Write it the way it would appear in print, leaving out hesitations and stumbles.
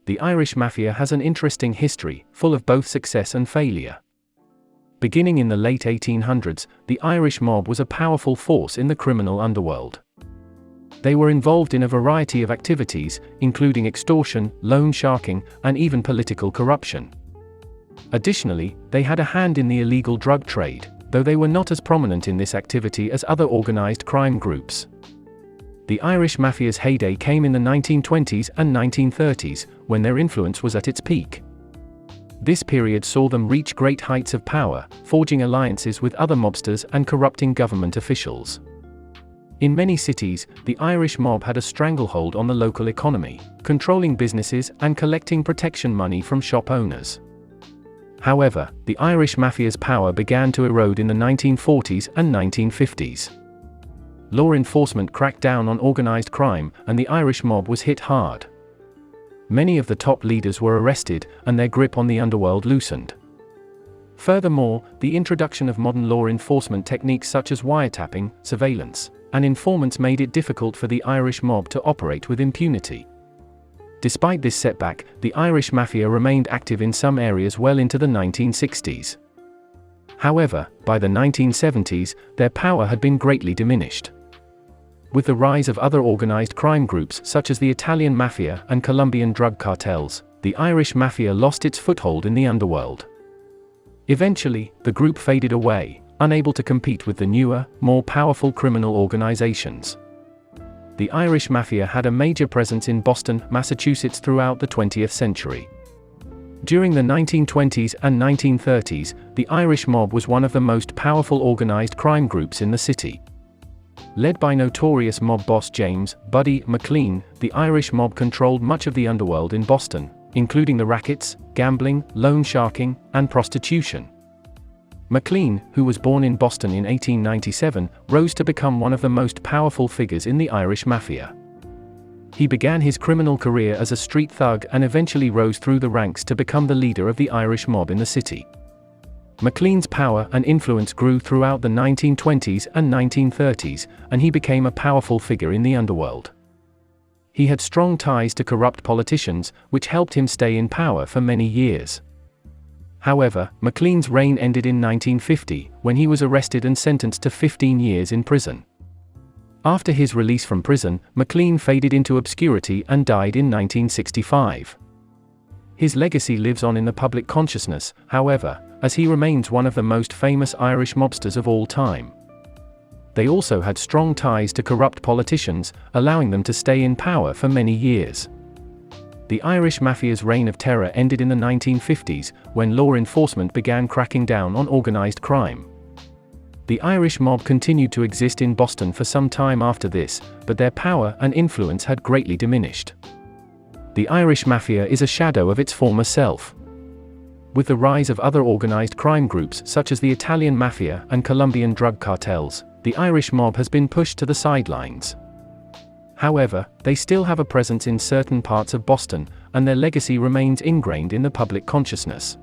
The Irish Mafia has an interesting history, full of both success and failure. Beginning in the late 1800s, the Irish mob was a powerful force in the criminal underworld. They were involved in a variety of activities, including extortion, loan sharking, and even political corruption. Additionally, they had a hand in the illegal drug trade, though they were not as prominent in this activity as other organized crime groups. The Irish Mafia's heyday came in the 1920s and 1930s, when their influence was at its peak. This period saw them reach great heights of power, forging alliances with other mobsters and corrupting government officials. In many cities, the Irish mob had a stranglehold on the local economy, controlling businesses and collecting protection money from shop owners. However, the Irish Mafia's power began to erode in the 1940s and 1950s. Law enforcement cracked down on organized crime, and the Irish mob was hit hard. Many of the top leaders were arrested, and their grip on the underworld loosened. Furthermore, the introduction of modern law enforcement techniques such as wiretapping, surveillance, and informants made it difficult for the Irish mob to operate with impunity. Despite this setback, the Irish Mafia remained active in some areas well into the 1960s. However, by the 1970s, their power had been greatly diminished. With the rise of other organized crime groups such as the Italian Mafia and Colombian drug cartels, the Irish Mafia lost its foothold in the underworld. Eventually, the group faded away, unable to compete with the newer, more powerful criminal organizations. The Irish Mafia had a major presence in Boston, Massachusetts throughout the 20th century. During the 1920s and 1930s, the Irish mob was one of the most powerful organized crime groups in the city. Led by notorious mob boss James "Buddy" McLean, the Irish mob controlled much of the underworld in Boston, including the rackets, gambling, loan sharking, and prostitution. McLean, who was born in Boston in 1897, rose to become one of the most powerful figures in the Irish Mafia. He began his criminal career as a street thug and eventually rose through the ranks to become the leader of the Irish mob in the city. McLean's power and influence grew throughout the 1920s and 1930s, and he became a powerful figure in the underworld. He had strong ties to corrupt politicians, which helped him stay in power for many years. However, McLean's reign ended in 1950, when he was arrested and sentenced to 15 years in prison. After his release from prison, McLean faded into obscurity and died in 1965. His legacy lives on in the public consciousness, however, as he remains one of the most famous Irish mobsters of all time. They also had strong ties to corrupt politicians, allowing them to stay in power for many years. The Irish Mafia's reign of terror ended in the 1950s, when law enforcement began cracking down on organized crime. The Irish mob continued to exist in Boston for some time after this, but their power and influence had greatly diminished. The Irish Mafia is a shadow of its former self. With the rise of other organized crime groups such as the Italian Mafia and Colombian drug cartels, the Irish mob has been pushed to the sidelines. However, they still have a presence in certain parts of Boston, and their legacy remains ingrained in the public consciousness.